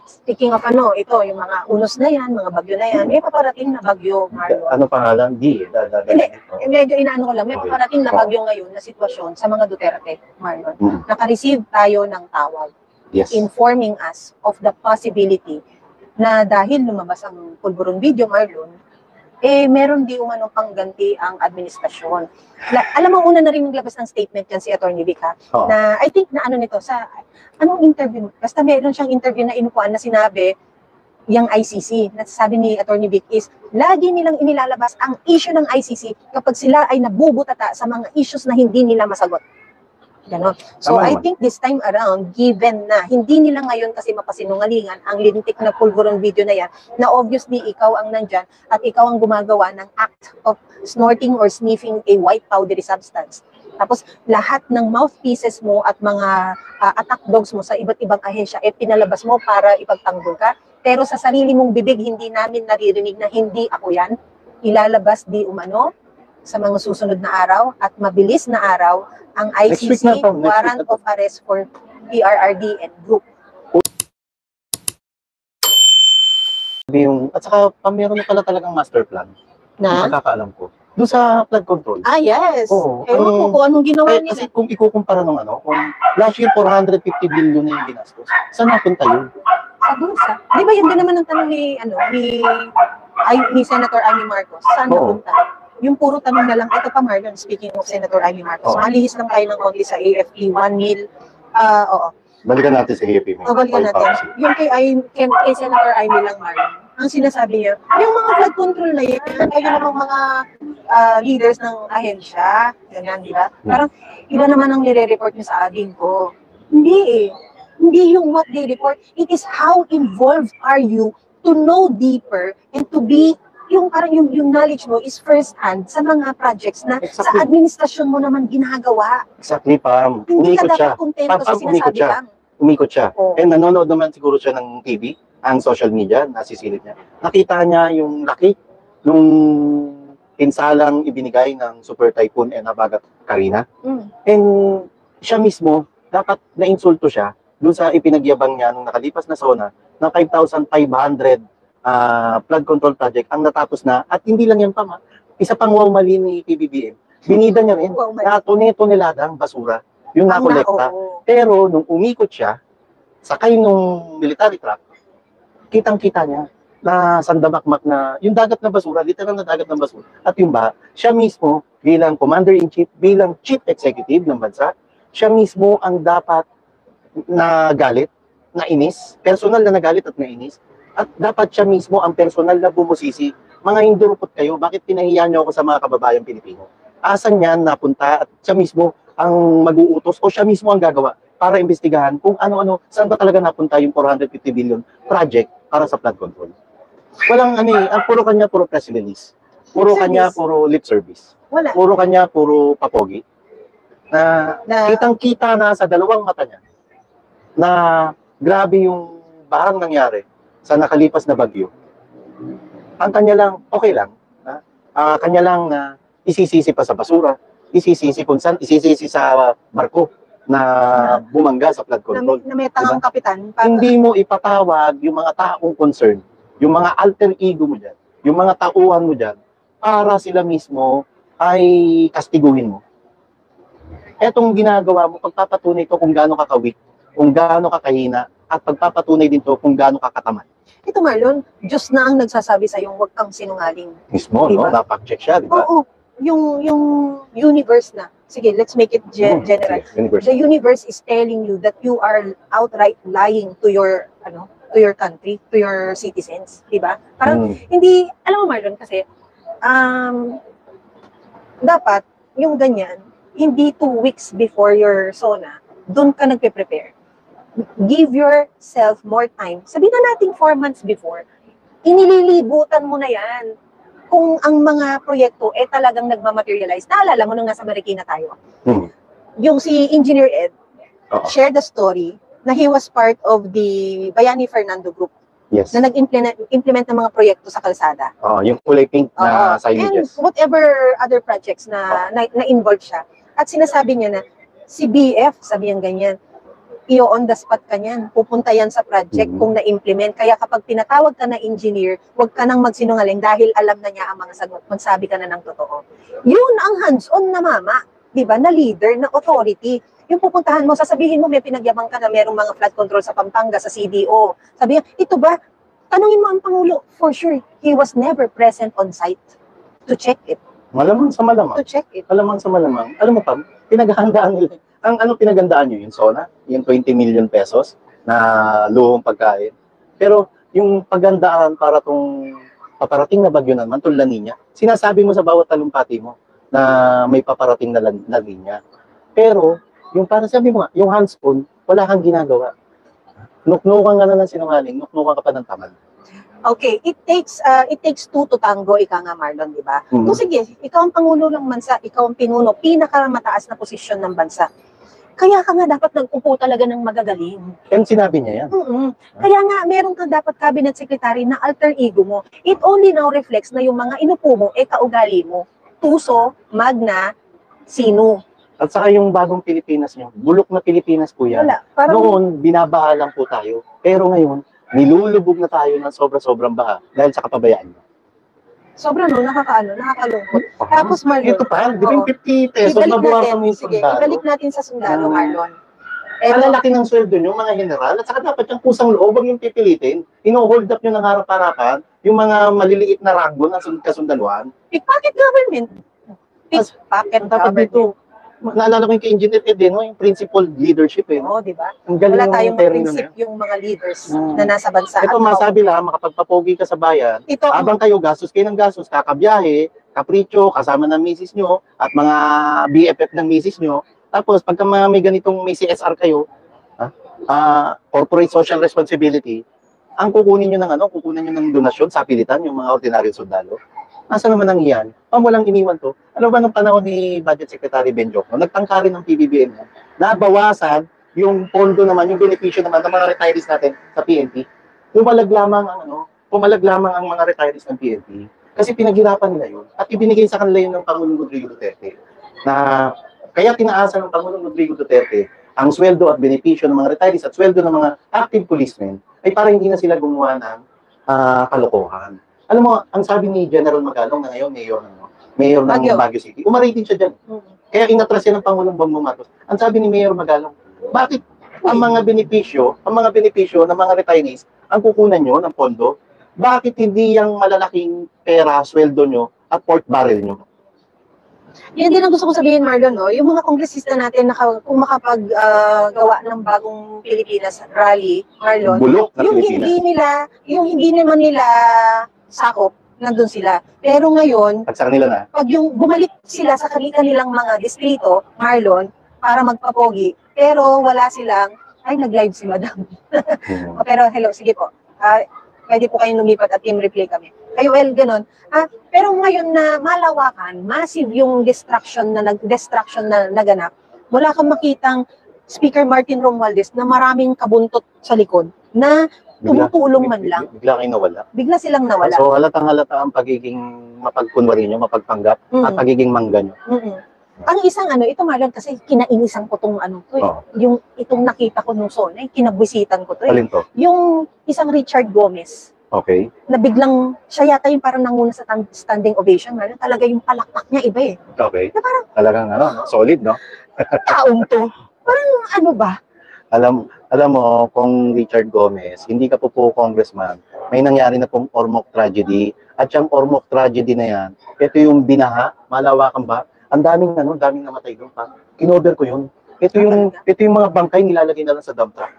speaking of ito, yung mga unos na yan, mga bagyo na yan, may paparating na bagyo, Marlon. Ano pangalan? Hindi, medyo inaano ko lang, may paparating na bagyo ngayon na sitwasyon sa mga Duterte, Marlon. Naka-receive tayo ng tawag, informing us of the possibility na dahil lumabas ang pulburon video, Marlon, meron di umanong pangganti ang administrasyon. Alam mo, una na rin naglabas ng statement yan si Atty. Vic, na I think na nito, sa anong interview, basta meron siyang interview na inupuan na sinabi, yung ICC, nasasabi ni Atty. Vic is, lagi nilang inilalabas ang issue ng ICC kapag sila ay nabubutata sa mga issues na hindi nila masagot. Ganon. So I think this time around, given na hindi nila ngayon kasi mapasinungalingan ang lintik na pulburon video na yan, na obviously ikaw ang nandyan at ikaw ang gumagawa ng act of snorting or sniffing a white powdery substance. Tapos lahat ng mouthpieces mo at mga attack dogs mo sa iba't ibang ahensya pinalabas mo para ipagtanggol ka. Pero sa sarili mong bibig, hindi namin naririnig na hindi ako yan. Ilalabas di umano sa mga susunod na araw at mabilis na araw ang ICC warrant of arrest for PRRD and group. At saka meron na pala talagang master plan na pagkakaalam ko. Doon sa flood control. Yes. Ewan ko kung anong ginawa nila. Kasi kung ikukumpara ng kung last year 450 billion na yung ginastos, saan napunta yun? Sa bulsa. Di ba yan din naman ang tanong ni Senator Amy Marcos? Saan napunta? Yung puro tanong na lang, ito pa Marlon, speaking of Senator Amy Marcos, malihis lang tayo ng konti sa AFP, 1 mil, Balikan natin sa AFP. Balikan natin. Yung kay Senator Amy lang, Marlon, ang sinasabi niya, yung mga flood control na yan, kayo namang mga leaders ng ahensya, ganyan, di ba? Parang, iba naman ang nire-report niyo sa akin ko. Hindi Hindi yung what they report, it is how involved are you to know deeper and to be yung parang yung knowledge mo is first hand sa mga projects na sa administrasyon mo naman ginagawa. Exactly, Pam. Hindi ka dapat kontento sa sinasabi lang. Umikot siya. And nanonood naman siguro siya ng TV, ang social media, nasisilip niya. Nakita niya yung laki nung pinsalang ibinigay ng Super Typhoon and Habagat Karina. And siya mismo, dapat na-insulto siya doon sa ipinagyabang niya nung nakalipas na SONA na 5,500 flood control project ang natapos na, at hindi lang yan pa, isa pang mali ni PBBM. Binida niya rin na toneladang basura yung nakolekta. Pero nung umikot siya, sakay nung military truck, kitang-kita niya na sandamakmak na yung dagat na basura, literal na dagat ng basura. At yung siya mismo bilang Commander-in-Chief, bilang Chief Executive ng bansa, siya mismo ang dapat na galit, na inis, personal na nagalit at nainis. At dapat siya mismo ang personal na bumusisi. Mga hindurupot kayo, bakit pinahiya niyo ako sa mga kababayang Pilipino? Asan yan napunta at siya mismo ang mag-uutos o siya mismo ang gagawa para imbestigahan kung ano-ano, saan ba talaga napunta yung 450 billion project para sa flood control. Walang ang puro kanya, puro press release. Puro kanya, puro lip service. Wala. Puro kanya, puro papogi. Na kitang-kita na sa dalawang mata niya na grabe yung bahang nangyari sa nakalipas na bagyo. Ang kanya lang, okay lang. Kanya lang na isisisi pa sa basura, isisisi kung saan, isisisi sa barko na bumangga sa flood control. Na may tangang kapitan. Hindi mo ipatawag yung mga taong concerned, yung mga alter ego mo dyan, yung mga tauhan mo dyan, para sila mismo ay kastiguhin mo. Etong ginagawa mo, pagpapatunay ito kung gaano kakawik, kung gaano kakahina, at pagpapatunay din to kung gaano kakatamad. Ito Marlon, Diyos na ang nagsasabi sa yung huwag kang sinungaling. Mismo, diba? No? Napak-check siya, di ba? Oo. Yung universe na. Sige, let's make it general. The universe is telling you that you are outright lying to your country, to your citizens, di ba? Parang hindi, alam mo Marlon, kasi dapat yung ganyan, hindi 2 weeks before your SONA, doon ka nagpe-prepare. Give yourself more time. Sabihin na natin 4 months before, inililibutan mo na yan. Kung ang mga proyekto talagang nagmamaterialize. Naalala mo nung nasa Marikina tayo. Yung si Engineer Ed shared the story na he was part of the Bayani Fernando Group. Yes. Na nag-implement ng mga proyekto sa kalsada. Yung kulay pink na signages. And whatever other projects na involved siya. At sinasabi niya na si BF, sabi niyang ganyan, i-on the spot ka niyan. Pupunta yan sa project kung na-implement. Kaya kapag tinatawag ka na engineer, huwag ka nang magsinungaling dahil alam na niya ang mga sagot. Magsabi ka na ng totoo. Yun ang hands-on na mama, di ba, na leader, na authority. Yung pupuntahan mo, sasabihin mo, may pinagyabang ka na merong mga flood control sa Pampanga, sa CDO. Sabi niya, ito ba? Tanungin mo ang Pangulo. For sure, he was never present on site to check it. Malamang sa malamang. To check it. Malamang sa malamang. Alam mo pa, pinaghahandaan nila. Ano pinagandaan nyo? Yung SONA? Yung 20 million pesos na luhong pagkain. Pero yung pagandaan para tong paparating na bagyo naman, itong La Nina, sinasabi mo sa bawat talumpati mo na may paparating na La Nina. Pero, yung parang sabi mo nga, yung hands-on, wala kang ginagawa. Nuknukan ka na ng sinungaling, nuknukan ka pa ng tamad. Okay, it takes two to tango, ika nga Marlon, di ba? Kung sige, ikaw ang Pangulo ng bansa, ikaw ang pinuno, pinakamataas na posisyon ng bansa. Kaya ka nga dapat nag-upo talaga ng magagaling. And sinabi niya yan. Kaya nga, meron kang dapat cabinet secretary na alter ego mo. It only now reflects na yung mga inupo mo, kaugali mo. Tuso, magna, sino. At saka yung bagong Pilipinas niyo, bulok na Pilipinas po yan. Wala. Parang, noon, binabaha lang po tayo. Pero ngayon, nilulubog na tayo ng sobra-sobrang baha dahil sa kapabayaan niyo. Sobra no, nakakalungkot. Tapos Marlon, ito pa, di ba yung 50 pesos ibalik nabuwasan mo yung sige, sundalo? ibalik natin sa sundalo, Marlon. Ang lalaki ng sweldo nyo, mga general, at saka dapat yung pusang loob, huwag yung pipilitin. Ino-hold up nyo ng harap-harapan, yung mga maliliit na rango ng kasundaluan. Pickpocket government. Pickpocket Dapat government. dito, naalala ko yung kay Engineer Eden, yung principled leadership. Oo, di ba? Ang galing Wala ng tayong termino na prinsip yan. yung mga leaders na nasa bansa. Ito, masabi lang, makapagpapogi ka sa bayan, Ito, habang kayo gastos kayo ng gastos, kakabiyahe, kapritsyo, kasama ng misis nyo, at mga BFF ng misis nyo. Tapos, pagka may ganitong may CSR kayo, corporate social responsibility, ang kukunin nyo ng kukunin nyo ng donasyon sa pilitan, yung mga ordinaryong sundalo. Nasa naman ang iyan? Walang iniwan to. Ano ba nung panahon ni Budget Secretary Benjocno, nagtangka rin ng PBBM yan, nabawasan yung pondo naman, yung benepisyo naman ng mga retirees natin sa PNP. Pumalag lamang ang mga retirees ng PNP. Kasi pinaghirapan nila yun. At ibinigay sa kanila yun ng Pangulong Rodrigo Duterte. Na kaya tinaasa ng Pangulong Rodrigo Duterte ang sweldo at benepisyo ng mga retirees at sweldo ng mga active policemen ay para hindi na sila gumawa ng kalokohan. Alam mo, ang sabi ni General Magalong na ngayon, mayor ng Baguio City, umaray din siya dyan. Kaya inatras yan ng Pangulong Bongbong Marcos. Ang sabi ni Mayor Magalong, bakit ang mga benepisyo ng mga retirees, ang kukunan nyo ng pondo, bakit hindi yung malalaking pera, sweldo nyo, at pork barrel nyo? Yan din ang gusto ko sabihin, Marlon, no? Yung mga kongresista natin kung makapag-gawa ng bagong Pilipinas rally, Marlon, Bulok na yung Pilipinas. hindi naman nila sakop, nandun sila. Pero ngayon, At sa kanila na. pag yung bumalik sila sa kanilang mga distrito, Marlon, para magpapogi, pero wala silang, ay, nag-live si Madam. Pero hello, sige po. Pwede po kayong lumipat at team replay kami. Kayo, well, ganun. Pero ngayon na malawakan, massive yung destruction na naganap, wala kang makitang Speaker Martin Romualdez na maraming kabuntot sa likod na tumutulong man lang. Bigla kayo nawala. Bigla silang nawala. So halatang-halata ang pagiging mapagkunwari nyo, mapagpanggap, at pagiging mangga nyo. Ang isang ito Marlon, kasi kinainisan ko tong yung itong nakita ko nung Sonay, kinabwisitan ko to. Alin to? Yung isang Richard Gomez. Okay. Na biglang, siya yata yung parang nanguna sa standing ovation, Marlon. Talaga yung palakpak niya iba eh. Okay. Na parang, talagang solid, no? taong to. Parang ano ba? Alam mo, kung Richard Gomez, hindi ka po congressman, may nangyari na pong Ormoc tragedy. At yung Ormoc tragedy na yan, ito yung binaha, malawakan ba? Ang daming namatay doon pa. Kinover ko yun. Ito yung mga bangkay nilalagay na lang sa dump truck.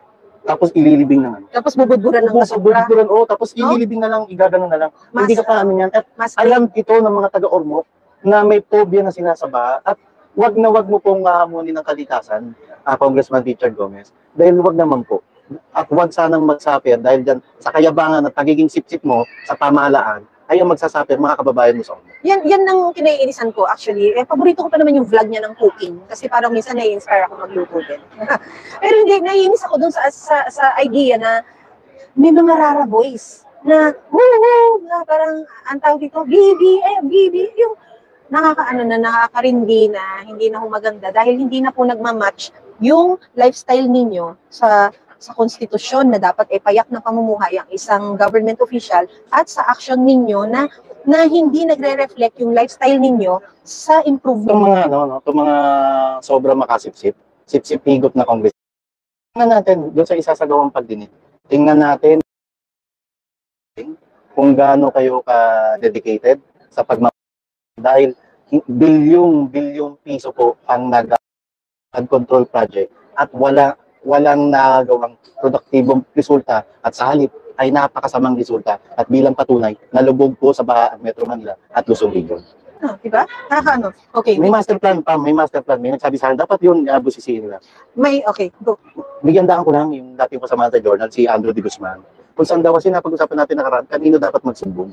Tapos ililibing na lang. Tapos bubudburan ng basura. Tapos ililibing na lang, igagano na lang. Hindi ka pa yan. At alam ito ng mga taga-Ormoc na may phobia na sinasaba at wag mo pong hahamunin ng kalikasan, Congressman Richard Gomez. Dahil wag naman po. At wag sanang magsapir dahil dyan sa kayabangan at pagiging sip-sip mo sa pamahalaan ay ang magsasapir mga kababayan mo sa Ormoc. Yan ang kinaiinisan ko actually. Paborito ko pa naman yung vlog niya ng cooking kasi parang minsan nai-inspire ako magluto din. Pero hindi, naiinis ako dun sa idea na may mga rara boys na na parang ang tawag dito, BB, yung nakakakarindi na, hindi na maganda dahil hindi na po nagmamatch yung lifestyle ninyo sa konstitusyon na dapat payak na pamumuhay ang isang government official at sa action ninyo na hindi nagre-reflect yung lifestyle ninyo sa improvement. Itong mga itong mga sobrang makasipsip, sipsip higop na congress. Tingnan natin doon sa isasagawang pagdinig. Tingnan natin kung gaano kayo ka-dedicated sa dahil bilyong piso po ang nag-control project at walang nagawang produktibong resulta at sa halip ay napakasamang resulta at bilang patunay nalubog po sa Baha at Metro Manila at Luzon Region. Diba? Okay. May master plan pa, may nagsabi sa akin, dapat yun busisiin nila. Okay, go. Bigyan daan ko lang yung dating kasama sa journal, si Andrew De Guzman. Kung saan daw kasi napag-usapan natin nakaraan, kanino dapat magsumbong.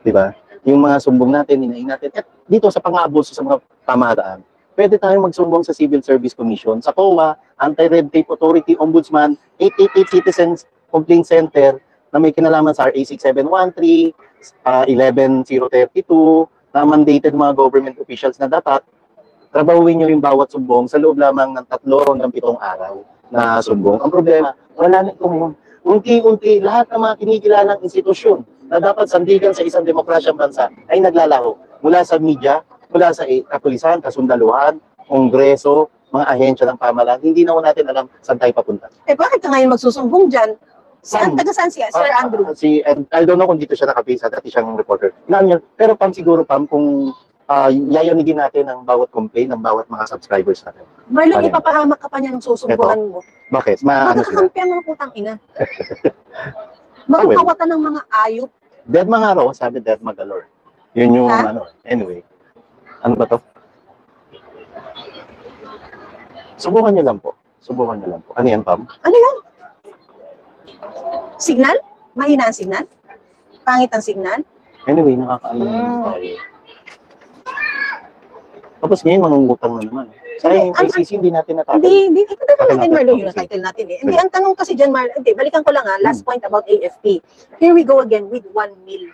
Diba? Yung mga sumbong natin, hinahin natin. At dito sa pang-aabuso sa mga pamahalaan, pwede tayong magsumbong sa Civil Service Commission, sa COA, Anti-Red Tape Authority, Ombudsman, 888 Citizens Complaint Center, na may kinalaman sa RA 6713, 11032, na mandated mga government officials na dapat trabahuin nyo yung bawat sumbong sa loob lamang ng 3 hanggang 7 araw na sumbong. Ang problema, wala na itong unti-unti lahat ng mga kinikilalang institusyon na dapat sandigan sa isang demokrasyang bansa ay naglalaho mula sa media, mula sa kapulisan, kasundaluhan, kongreso, mga ahensya ng pamahalaan. Hindi na natin alam saan tayo papunta. Bakit ka ngayon magsusumbong dyan? Taga-saan siya? Sir Andrew? I don't know kung dito siya nakapisa, dati siyang reporter. Pero siguro, kung yayanigin natin ang bawat complaint ng bawat mga subscribers natin. Marlon, ipapahamak ka pa niya ng susumbuhan mo. Bakit? Magkakampihan mga putang ina. Magkakawatan ng mga ayop. Dead mga araw, sabi dead magalor. Yun yung anyway. Ano ba to? Subukan niyo lang po. Ano yan, Pam? Ano yan? Signal? Mahina ang signal? Pangit ang signal? Anyway, nakakaalam tayo. Tapos ngayon, mangungutang na naman. Sayang yung ICC, hindi natin natatag. Hindi. Ito natin, Marlon, yung title natin eh. Hindi, ang tanong kasi dyan, Marlon, balikan ko lang last point about AFP. Here we go again with 1 mil.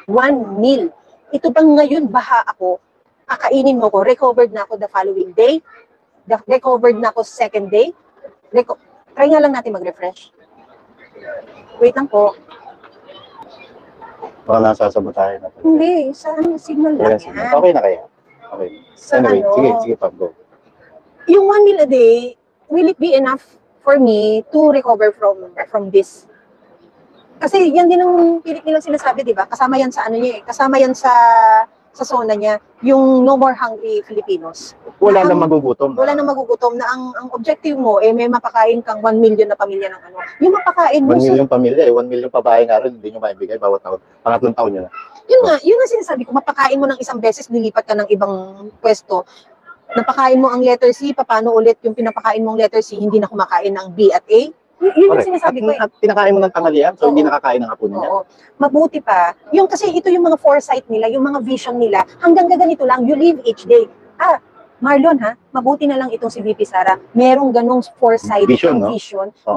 1 mil. Ito bang ngayon, baha ako, kakainin mo ko, recovered na ako the following day, recovered na ako second day, try nga lang natin mag-refresh. Wait lang po. Baka nasasabotahin na. Hindi, saan signal lang yan? Okay na kaya? Okay. Anyway, sige, Pam, go. Yung 1 meal a day, will it be enough for me to recover from this? Kasi yan din ang pilit nilang sinasabi, di ba? Kasama yan sa kasama yan sa zona niya, yung No More Hungry Filipinos. Wala nang magugutom. Wala nang magugutom na ang objective mo, may mapakain kang 1 million na pamilya ng Yung mapakain mo. 1 million pamilya, 1 million babae nga rin, hindi nyo maibigay bawat taon. Pangatlong taon nyo na. Yun nga sinasabi ko, mapakain mo ng isang beses, nilipat ka ng ibang pwesto. Napakain mo ang letter C, paano ulit yung pinapakain mo ang letter C, hindi na kumakain ng B at A? Yun yung sinasabi ko. At pinakain mo ng tanghalian, so hindi nakakain ng hapon niya. Oo. Mabuti pa. Kasi ito yung mga foresight nila, yung mga vision nila, hanggang ganito lang, you live each day. Marlon mabuti na lang itong si VP Sara, merong ganong foresight vision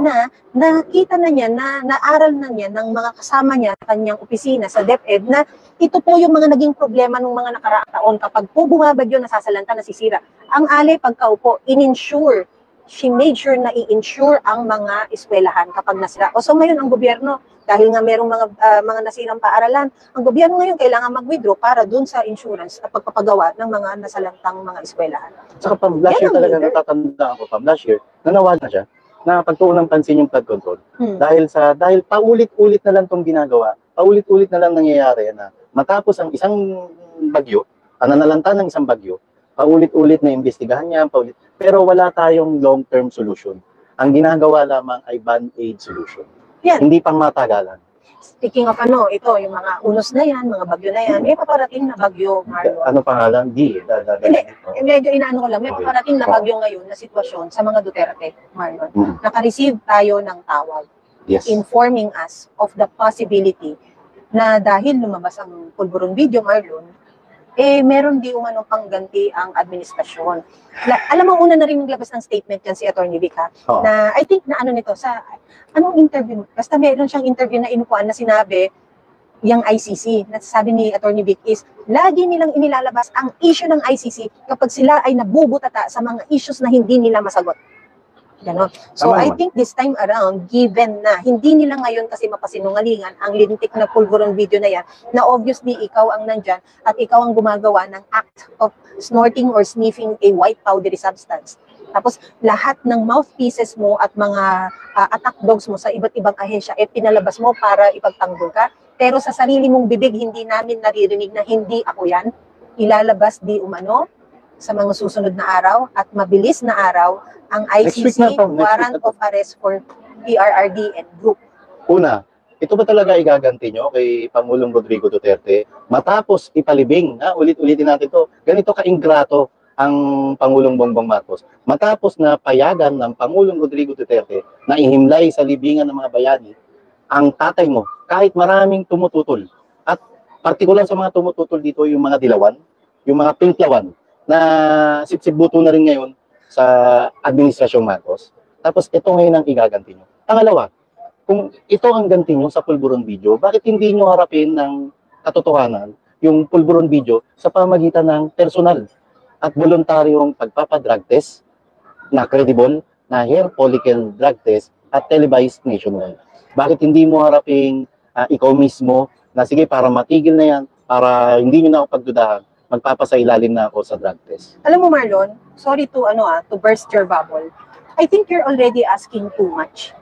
na nakita na niya, naaral na niya ng mga kasama niya sa kanyang opisina sa DepEd na ito po yung mga naging problema ng mga nakaraang taon kapag po bumabagyo, nasasalanta, nasisira. Ang alay pagkaupo, she made sure na i-insure ang mga eskwelahan kapag nasira. So ngayon ang gobyerno, dahil nga merong mga nasirang paaralan, ang gobyerno ngayon kailangan mag-withdraw para dun sa insurance at pagpapagawa ng mga nasalantang mga eskwelahan. Saka Pam, last year talaga natatandaan ko, Pam, last year, nanawagan na siya na pagtuunang pansin yung flood control. Dahil paulit-ulit na lang itong ginagawa, paulit-ulit na lang nangyayari na matapos ang isang bagyo, nanalanta ng isang bagyo, paulit-ulit na imbestigahan niya, pero wala tayong long-term solution. Ang ginagawa lamang ay band-aid solution. Yan. Hindi pang matagalan. Speaking of yung mga unos na yan, mga bagyo na yan, may paparating na bagyo, Marlon. Ano pangalan? Hindi, medyo inaano ko lang, may paparating na bagyo ngayon na sitwasyon sa mga Duterte, Marlon. Naka-receive tayo ng tawag, informing us of the possibility na dahil lumabas ang pulburon video, Marlon, meron di umano pangganti ang administrasyon. Alam mo, una na rin naglabas ng statement yan si Atty. Vic, na I think na anong interview? Basta meron siyang interview na inupuan na sinabi, yung ICC, nasasabi ni Atty. Vic is, lagi nilang inilalabas ang issue ng ICC kapag sila ay nabubutata sa mga issues na hindi nila masagot. Ganon. So Tama I naman. think this time around, given na hindi nila ngayon kasi mapasinungalingan ang lintik na pulburon video na yan, na obviously ikaw ang nandyan at ikaw ang gumagawa ng act of snorting or sniffing a white powdery substance. Tapos lahat ng mouthpieces mo at mga attack dogs mo sa iba't ibang ahensya pinalabas mo para ipagtanggol ka. Pero sa sarili mong bibig, hindi namin naririnig na hindi ako yan. Ilalabas di umano sa mga susunod na araw at mabilis na araw ang Next week na ICC to, next week warrant na to. of arrest for PRRD and group. Una, ito ba talaga igaganti nyo kay Pangulong Rodrigo Duterte matapos ipalibing, ulit-ulitin natin to, ganito ka-ingrato ang Pangulong Bongbong Marcos. Matapos na payagan ng Pangulong Rodrigo Duterte na ihimlay sa libingan ng mga bayani ang tatay mo, kahit maraming tumututol. At partikular sa mga tumututol dito, yung mga dilawan, yung mga pinklawan, na sipsip-buto na rin ngayon sa Administrasyong Marcos. Tapos ito ngayon ang igaganti nyo. Pangalawa, kung ito ang ganti nyo sa pulburon video, bakit hindi nyo harapin ng katotohanan yung pulburon video sa pamagitan ng personal at voluntaryong pagpapadrug test na credible na hair follicle drug test at televised nationwide? Bakit hindi mo harapin ikaw mismo na sige para matigil na yan, para hindi nyo na ako pagdudahan, magpapasailalim na ako sa drug test? Alam mo Marlon, sorry to to burst your bubble. I think you're already asking too much.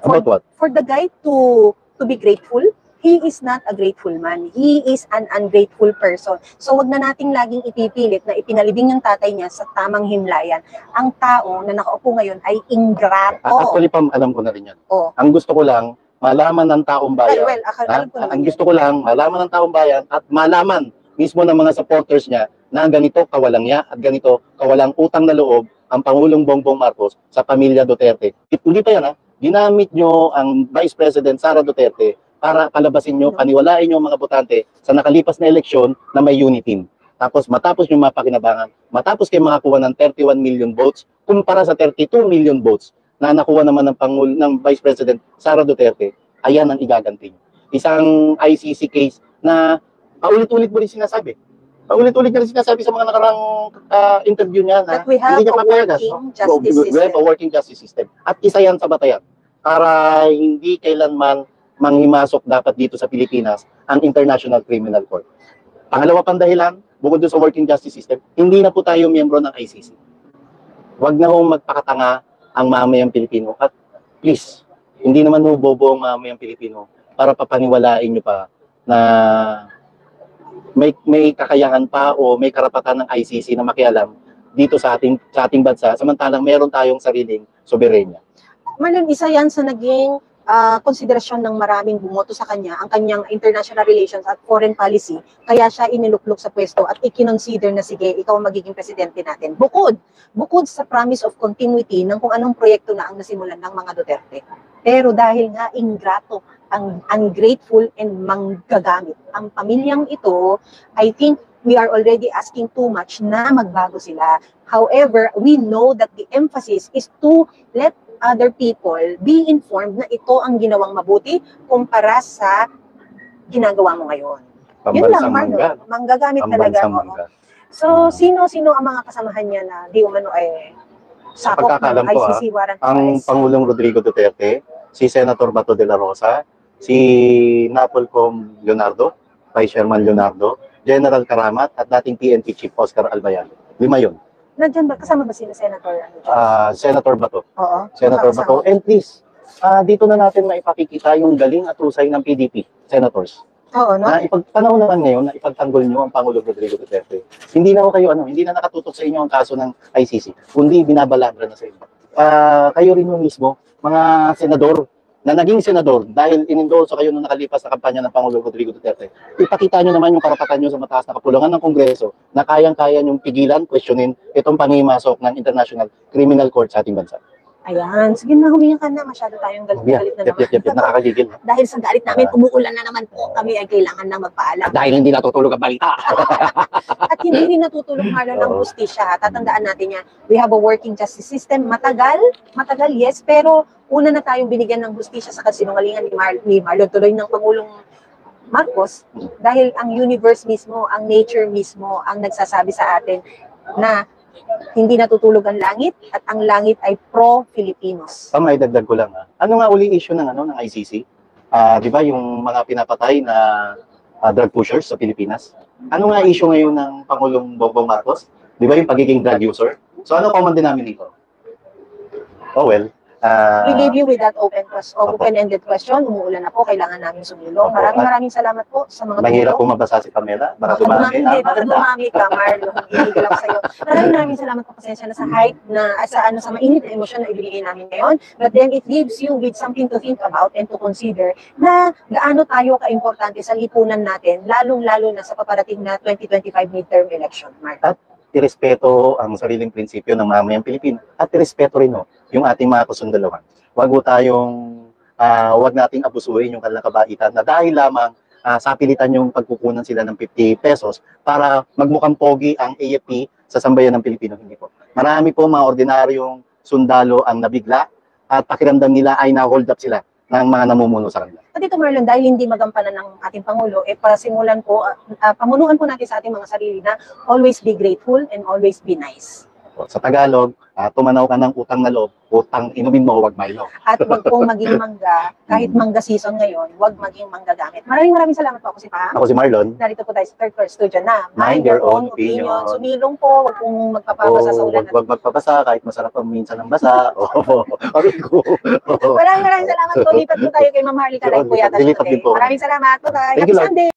About what? For the guy to be grateful, he is not a grateful man. He is an ungrateful person. So wag na nating laging ipipilit na ipinalibing ng tatay niya sa tamang himlayan. Ang tao na nakaupo ngayon ay ingrato. Actually, Pam, alam ko na rin yan. Oh. Ang gusto ko lang, malaman ng taong bayan. Well, alam ko naman Ang yan. gusto ko lang, malaman ng taong bayan at malaman mismo ng mga supporters niya na ganito kawalang niya at ganito kawalang utang na loob ang Pangulong Bongbong Marcos sa pamilya Duterte. Hindi pa yan, ginamit nyo ang Vice President Sara Duterte para palabasin nyo, paniwalain nyo ang mga botante sa nakalipas na eleksyon na may unity team. Tapos matapos nyo mapakinabangan, matapos kayo makakuha ng 31 million votes kumpara sa 32 million votes na nakuha naman ng Vice President Sara Duterte, ayan ang igaganti nyo. Isang ICC case na paulit-ulit mo rin sinasabi. Paulit-ulit na rin sinasabi sa mga nakarang interview niya na that we have hindi niya a papayagan. working justice We have system. a working justice system. At isa yan sa batayan para hindi kailanman manghimasok dapat dito sa Pilipinas ang International Criminal Court. Pangalawa pang dahilan, bukod doon sa working justice system, hindi na po tayo miyembro ng ICC. Huwag na hong magpakatanga ang mamayang Pilipino. At please, hindi naman ho bobo ang mamayang Pilipino para papaniwalain nyo pa na may kakayahan pa o may karapatan ng ICC na makialam dito sa ating bansa, samantalang meron tayong sariling soberenya. Marlon, isa yan sa naging konsiderasyon ng maraming bumoto sa kanya, ang kanyang international relations at foreign policy, kaya siya iniluklok sa pwesto at ikinonsider na sige, ikaw ang magiging presidente natin. Bukod sa promise of continuity ng kung anong proyekto na ang nasimulan ng mga Duterte. Pero dahil nga ingrato, ang ungrateful and manggagamit ang pamilyang ito, I think we are already asking too much na magbago sila. However, we know that the emphasis is to let other people be informed na ito ang ginawang mabuti kumpara sa ginagawa mo ngayon. Yun lang, Marlon. Manggagamit talaga. So, sino-sino ang mga kasamahan niya na di umano ay sakop ng ICC warrant of ang arrest? Pangulong Rodrigo Duterte, si Senator Bato de la Rosa, si Napolcom Leonardo, Vice Chairman Leonardo, General Karamat, at dating PNP Chief Oscar Albayalde. 5 yun. Nandiyan ba? Kasama ba sila Senator? Senator Bato. Oo. Senator Bato. And please, dito na natin maipakikita yung galing at husay ng PDP, senators. Oo, no? Na panahon naman ngayon na ipagtanggol nyo ang Pangulong Rodrigo Duterte. Hindi na kayo hindi na nakatutok sa inyo ang kaso ng ICC, kundi binabalabra na sa inyo. Kayo rin yung mismo, mga senador, na naging senador dahil inendorso kayo nung nakalipas na kampanya ng Pangulong Rodrigo Duterte. Ipakita nyo naman yung karapatan nyo sa mataas na kapulungan ng Kongreso na kayang-kaya nyong pigilan, questionin itong pangimasok ng International Criminal Court sa ating bansa. Ayan. Sige na, huminga ka na. Masyado tayong galit na naman. Nakakagigil. Dahil sa galit namin, umuulan na naman po. Kami ay kailangan na magpaalam. Dahil hindi natutulog ang balita. At hindi rin natutulog Marlon ng justisya. Tatandaan natin yan. We have a working justice system. Matagal, yes. Pero una na tayong binigyan ng justisya sa kasinungalingan ni Marlon. Tuloy ng Pangulong Marcos. Dahil ang universe mismo, ang nature mismo, ang nagsasabi sa atin na Hindi natutulog ang langit at ang langit ay pro-Filipinos. May dagdag ko lang. Ano nga uli issue ng ICC? Di ba yung mga pinapatay na drug pushers sa Pilipinas? Ano nga issue ngayon ng Pangulong Bongbong Marcos? Di ba yung pagiging drug user? So ano common denominator? Oh well, We leave you with that open-ended question. Umuulan na po, kailangan namin sumilong. Maraming salamat po sa mga mahirap po mabasa si Pamela. Baka dumami. Baka dumami ka, Marlon. Hindi lang sa'yo. Maraming salamat po, pasensya na sa hype, sa mainit na emosyon na ibigay namin ngayon. But then it leaves you with something to think about and to consider na gaano tayo ka-importante sa lipunan natin, lalong-lalo na sa paparating na 2025 midterm election, Marlon. Irespeto ang sariling prinsipyo ng mamayang Pilipino at irespeto rin yung ating mga kasundalawan. Wag nating abusuhin yung kanilang kabaitan na dahil lamang sa pilitan yung pagkukunan sila ng 50 pesos para magmukhang pogi ang AFP sa sambayan ng Pilipino. Hindi po. Marami po mga ordinaryong sundalo ang nabigla at pakiramdam nila ay na-hold up sila ng mga namumuno sa kanila. At ito, Marlon, dahil hindi magampanan ng ating Pangulo, pasimulan po, pamunuan po natin sa ating mga sarili na always be grateful and always be nice. Sa Tagalog, tumanaw ka ng utang na loob, utang inumin mo, wag Milo. At wag pong maging mangga, kahit mangga season ngayon, wag maging mangga gamit. Maraming salamat po. Ako si Pam. Ako si Marlon. Narito po tayo sa Third Floor Studio na Mind Your Own Opinion. Sumilong po, wag pong magpapabasa sa ulan. Wag magpabasa, kahit masarap ang minsan ng basa. Maraming salamat po. Lipat po tayo kay Ma'am Harley Kalay po yata. Maraming salamat. Bye-bye. Thank you, Happy Sunday.